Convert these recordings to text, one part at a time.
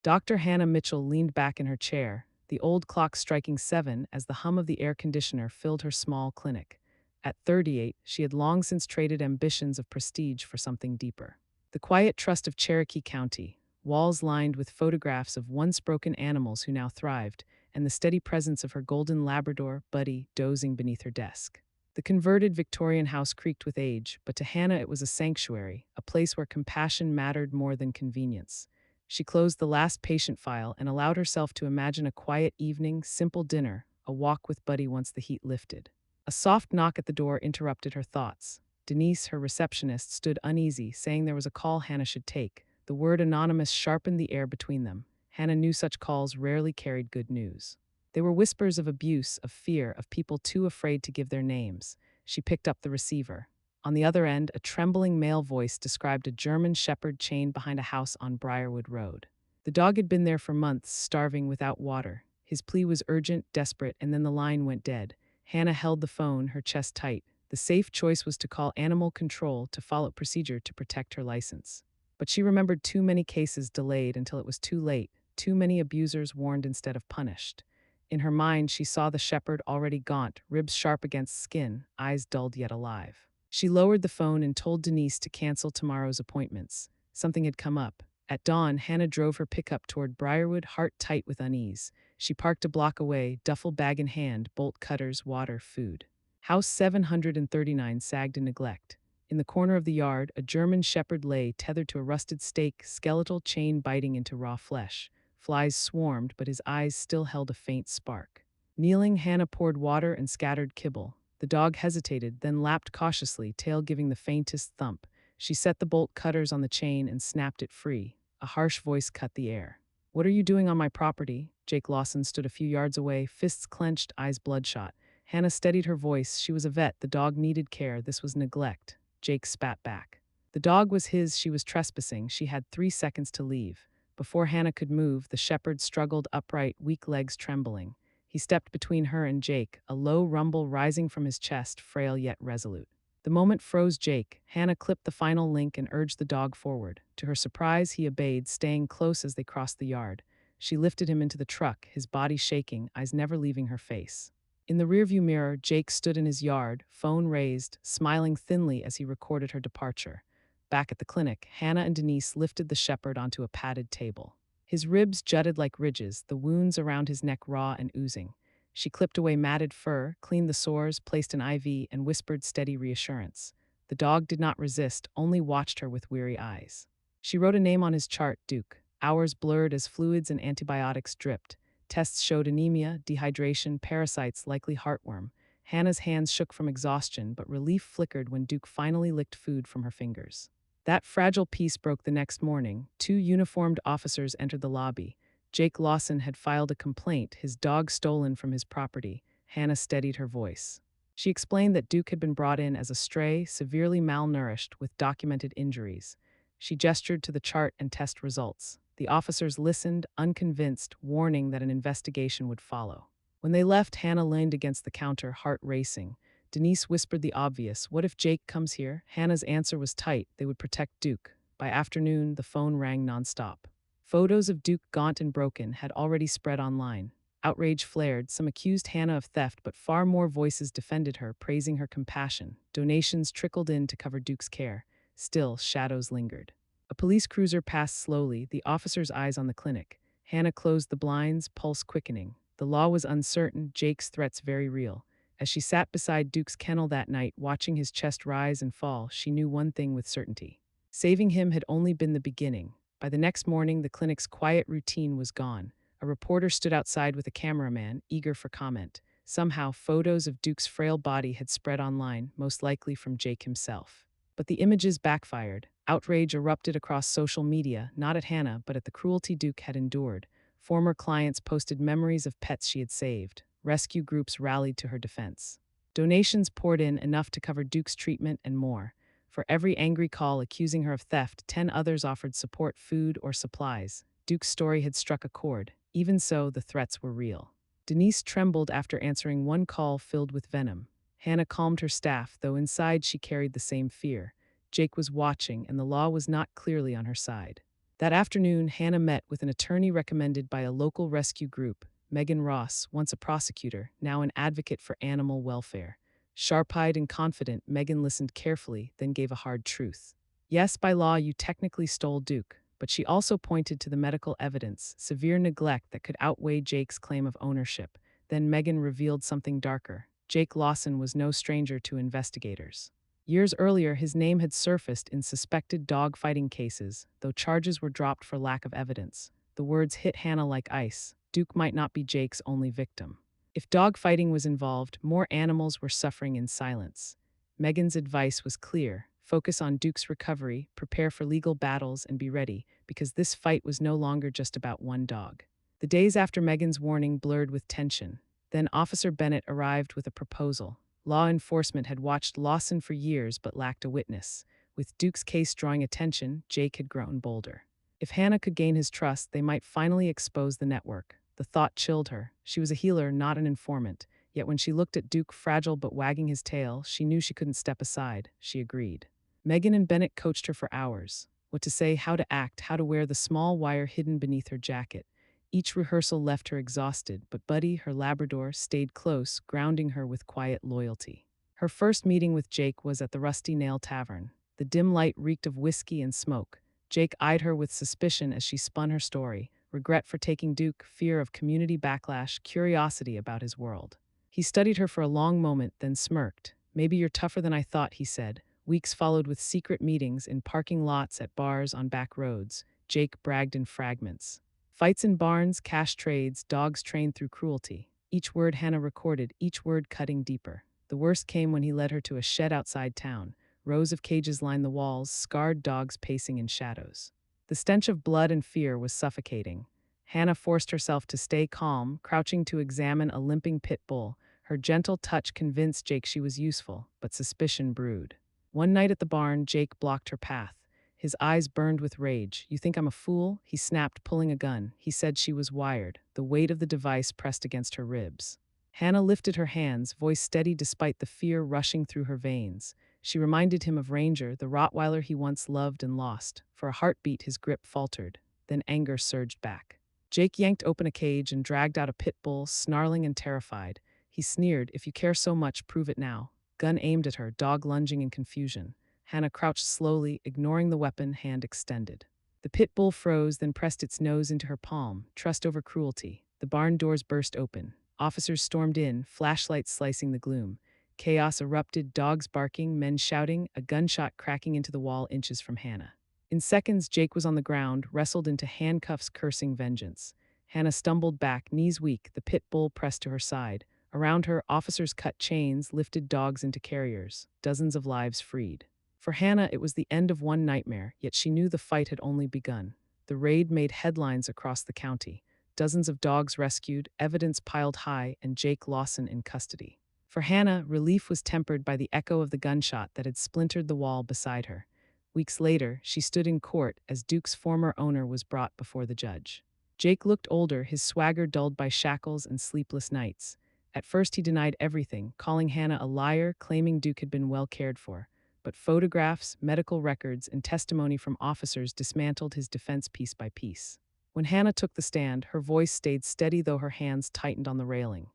Dr. Hannah Mitchell leaned back in her chair, the old clock striking 7 as the hum of the air conditioner filled her small clinic. At 38, she had long since traded ambitions of prestige for something deeper. The quiet trust of Cherokee County, walls lined with photographs of once broken animals who now thrived, and the steady presence of her golden Labrador, Buddy, dozing beneath her desk. The converted Victorian house creaked with age, but to Hannah it was a sanctuary, a place where compassion mattered more than convenience. She closed the last patient file and allowed herself to imagine a quiet evening, simple dinner, a walk with Buddy once the heat lifted. A soft knock at the door interrupted her thoughts. Denise, her receptionist, stood uneasy, saying there was a call Hannah should take. The word anonymous sharpened the air between them. Hannah knew such calls rarely carried good news. They were whispers of abuse, of fear, of people too afraid to give their names. She picked up the receiver. On the other end, a trembling male voice described a German shepherd chained behind a house on Briarwood Road. The dog had been there for months, starving without water. His plea was urgent, desperate, and then the line went dead. Hannah held the phone, her chest tight. The safe choice was to call animal control to follow procedure to protect her license. But she remembered too many cases delayed until it was too late, too many abusers warned instead of punished. In her mind, she saw the shepherd already gaunt, ribs sharp against skin, eyes dulled yet alive. She lowered the phone and told Denise to cancel tomorrow's appointments. Something had come up. At dawn, Hannah drove her pickup toward Briarwood, heart tight with unease. She parked a block away, duffel bag in hand, bolt cutters, water, food. House 739 sagged in neglect. In the corner of the yard, a German shepherd lay tethered to a rusted stake, skeletal chain biting into raw flesh. Flies swarmed, but his eyes still held a faint spark. Kneeling, Hannah poured water and scattered kibble. The dog hesitated, then lapped cautiously, tail giving the faintest thump. She set the bolt cutters on the chain and snapped it free. A harsh voice cut the air. "What are you doing on my property?" Jake Lawson stood a few yards away, fists clenched, eyes bloodshot. Hannah steadied her voice. She was a vet. The dog needed care. This was neglect. Jake spat back. The dog was his. She was trespassing. She had 3 seconds to leave. Before Hannah could move, the shepherd struggled upright, weak legs trembling. He stepped between her and Jake, a low rumble rising from his chest, frail yet resolute. The moment froze Jake. Hannah clipped the final link and urged the dog forward. To her surprise, he obeyed, staying close as they crossed the yard. She lifted him into the truck, his body shaking, eyes never leaving her face. In the rearview mirror, Jake stood in his yard, phone raised, smiling thinly as he recorded her departure. Back at the clinic, Hannah and Denise lifted the shepherd onto a padded table. His ribs jutted like ridges, the wounds around his neck raw and oozing. She clipped away matted fur, cleaned the sores, placed an IV, and whispered steady reassurance. The dog did not resist, only watched her with weary eyes. She wrote a name on his chart, Duke. Hours blurred as fluids and antibiotics dripped. Tests showed anemia, dehydration, parasites, likely heartworm. Hannah's hands shook from exhaustion, but relief flickered when Duke finally licked food from her fingers. That fragile peace broke the next morning. 2 uniformed officers entered the lobby. Jake Lawson had filed a complaint, his dog stolen from his property. Hannah steadied her voice. She explained that Duke had been brought in as a stray, severely malnourished, with documented injuries. She gestured to the chart and test results. The officers listened, unconvinced, warning that an investigation would follow. When they left, Hannah leaned against the counter, heart racing. Denise whispered the obvious, "What if Jake comes here?" Hannah's answer was tight, they would protect Duke. By afternoon, the phone rang nonstop. Photos of Duke, gaunt and broken, had already spread online. Outrage flared, some accused Hannah of theft, but far more voices defended her, praising her compassion. Donations trickled in to cover Duke's care. Still, shadows lingered. A police cruiser passed slowly, the officer's eyes on the clinic. Hannah closed the blinds, pulse quickening. The law was uncertain, Jake's threats very real. As she sat beside Duke's kennel that night, watching his chest rise and fall, she knew one thing with certainty. Saving him had only been the beginning. By the next morning, the clinic's quiet routine was gone. A reporter stood outside with a cameraman, eager for comment. Somehow, photos of Duke's frail body had spread online, most likely from Jake himself. But the images backfired. Outrage erupted across social media, not at Hannah, but at the cruelty Duke had endured. Former clients posted memories of pets she had saved. Rescue groups rallied to her defense. Donations poured in, enough to cover Duke's treatment and more. For every angry call accusing her of theft, 10 others offered support, food, or supplies. Duke's story had struck a chord. Even so, the threats were real. Denise trembled after answering one call filled with venom. Hannah calmed her staff, though inside she carried the same fear. Jake was watching, and the law was not clearly on her side. That afternoon, Hannah met with an attorney recommended by a local rescue group, Megan Ross, once a prosecutor, now an advocate for animal welfare. Sharp-eyed and confident, Megan listened carefully, then gave a hard truth. Yes, by law, you technically stole Duke, but she also pointed to the medical evidence, severe neglect that could outweigh Jake's claim of ownership. Then Megan revealed something darker. Jake Lawson was no stranger to investigators. Years earlier, his name had surfaced in suspected dog-fighting cases, though charges were dropped for lack of evidence. The words hit Hannah like ice. Duke might not be Jake's only victim. If dog-fighting was involved, more animals were suffering in silence. Megan's advice was clear. Focus on Duke's recovery, prepare for legal battles, and be ready, because this fight was no longer just about one dog. The days after Megan's warning blurred with tension. Then Officer Bennett arrived with a proposal. Law enforcement had watched Lawson for years but lacked a witness. With Duke's case drawing attention, Jake had grown bolder. If Hannah could gain his trust, they might finally expose the network. The thought chilled her. She was a healer, not an informant. Yet when she looked at Duke, fragile but wagging his tail, she knew she couldn't step aside. She agreed. Megan and Bennett coached her for hours. What to say, how to act, how to wear the small wire hidden beneath her jacket. Each rehearsal left her exhausted, but Buddy, her Labrador, stayed close, grounding her with quiet loyalty. Her first meeting with Jake was at the Rusty Nail Tavern. The dim light reeked of whiskey and smoke. Jake eyed her with suspicion as she spun her story. Regret for taking Duke, fear of community backlash, curiosity about his world. He studied her for a long moment, then smirked. Maybe you're tougher than I thought, he said. Weeks followed with secret meetings in parking lots, at bars, on back roads. Jake bragged in fragments. Fights in barns, cash trades, dogs trained through cruelty. Each word Hannah recorded, each word cutting deeper. The worst came when he led her to a shed outside town. Rows of cages lined the walls, scarred dogs pacing in shadows. The stench of blood and fear was suffocating. Hannah forced herself to stay calm, crouching to examine a limping pit bull. Her gentle touch convinced Jake she was useful, but suspicion brewed. One night at the barn, Jake blocked her path. His eyes burned with rage. You think I'm a fool? He snapped, pulling a gun. He said she was wired. The weight of the device pressed against her ribs. Hannah lifted her hands, voice steady despite the fear rushing through her veins. She reminded him of Ranger, the Rottweiler he once loved and lost. For a heartbeat, his grip faltered. Then anger surged back. Jake yanked open a cage and dragged out a pit bull, snarling and terrified. He sneered, if you care so much, prove it now. Gun aimed at her, dog lunging in confusion. Hannah crouched slowly, ignoring the weapon, hand extended. The pit bull froze, then pressed its nose into her palm, trust over cruelty. The barn doors burst open. Officers stormed in, flashlights slicing the gloom. Chaos erupted, dogs barking, men shouting, a gunshot cracking into the wall inches from Hannah. In seconds, Jake was on the ground, wrestled into handcuffs, cursing vengeance. Hannah stumbled back, knees weak, the pit bull pressed to her side. Around her, officers cut chains, lifted dogs into carriers, dozens of lives freed. For Hannah, it was the end of one nightmare, yet she knew the fight had only begun. The raid made headlines across the county. Dozens of dogs rescued, evidence piled high, and Jake Lawson in custody. For Hannah, relief was tempered by the echo of the gunshot that had splintered the wall beside her. Weeks later, she stood in court as Duke's former owner was brought before the judge. Jake looked older, his swagger dulled by shackles and sleepless nights. At first, he denied everything, calling Hannah a liar, claiming Duke had been well cared for. But photographs, medical records, and testimony from officers dismantled his defense piece by piece. When Hannah took the stand, her voice stayed steady though her hands tightened on the railing.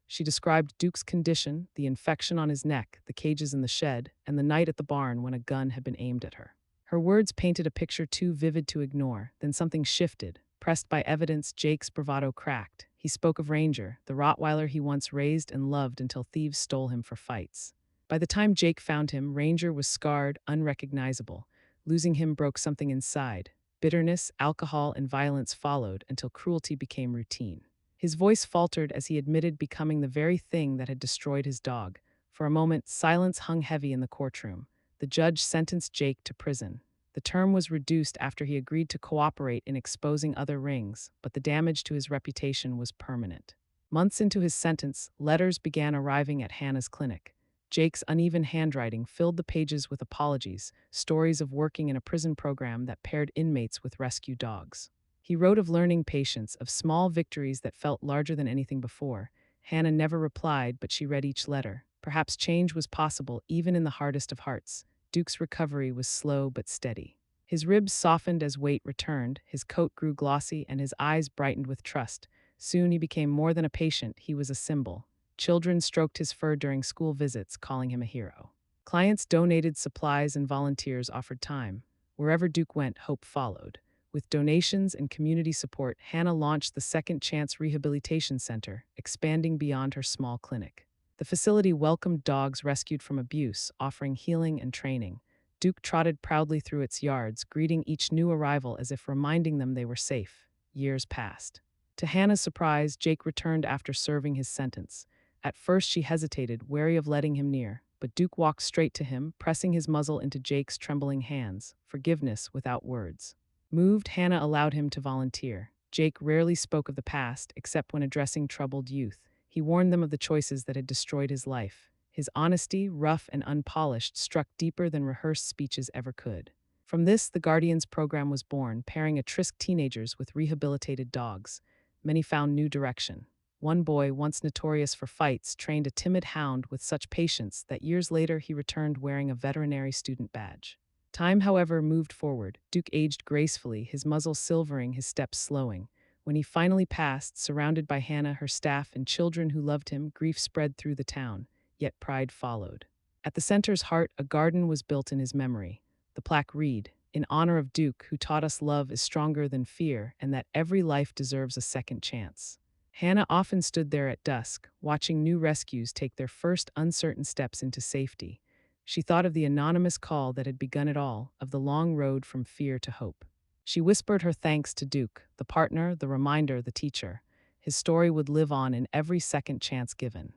She described Duke's condition, the infection on his neck, the cages in the shed, and the night at the barn when a gun had been aimed at her. Her words painted a picture too vivid to ignore. Then something shifted. Pressed by evidence, Jake's bravado cracked. He spoke of Ranger, the Rottweiler he once raised and loved until thieves stole him for fights. By the time Jake found him, Ranger was scarred, unrecognizable. Losing him broke something inside. Bitterness, alcohol, and violence followed until cruelty became routine. His voice faltered as he admitted becoming the very thing that had destroyed his dog. For a moment, silence hung heavy in the courtroom. The judge sentenced Jake to prison. The term was reduced after he agreed to cooperate in exposing other rings, but the damage to his reputation was permanent. Months into his sentence, letters began arriving at Hannah's clinic. Jake's uneven handwriting filled the pages with apologies, stories of working in a prison program that paired inmates with rescue dogs. He wrote of learning patience, of small victories that felt larger than anything before. Hannah never replied, but she read each letter. Perhaps change was possible even in the hardest of hearts. Duke's recovery was slow but steady. His ribs softened as weight returned, his coat grew glossy, and his eyes brightened with trust. Soon he became more than a patient, he was a symbol. Children stroked his fur during school visits, calling him a hero. Clients donated supplies and volunteers offered time. Wherever Duke went, hope followed. With donations and community support, Hannah launched the Second Chance Rehabilitation Center, expanding beyond her small clinic. The facility welcomed dogs rescued from abuse, offering healing and training. Duke trotted proudly through its yards, greeting each new arrival as if reminding them they were safe. Years passed. To Hannah's surprise, Jake returned after serving his sentence. At first she hesitated, wary of letting him near, but Duke walked straight to him, pressing his muzzle into Jake's trembling hands, forgiveness without words. Moved, Hannah allowed him to volunteer. Jake rarely spoke of the past, except when addressing troubled youth. He warned them of the choices that had destroyed his life. His honesty, rough and unpolished, struck deeper than rehearsed speeches ever could. From this, the Guardians program was born, pairing at-risk teenagers with rehabilitated dogs. Many found new direction. One boy, once notorious for fights, trained a timid hound with such patience that years later he returned wearing a veterinary student badge. Time, however, moved forward. Duke aged gracefully, his muzzle silvering, his steps slowing. When he finally passed, surrounded by Hannah, her staff, and children who loved him, grief spread through the town. Yet pride followed. At the center's heart, a garden was built in his memory. The plaque read, "In honor of Duke, who taught us love is stronger than fear, and that every life deserves a second chance." Hannah often stood there at dusk, watching new rescues take their first uncertain steps into safety. She thought of the anonymous call that had begun it all, of the long road from fear to hope. She whispered her thanks to Duke, the partner, the reminder, the teacher. His story would live on in every second chance given.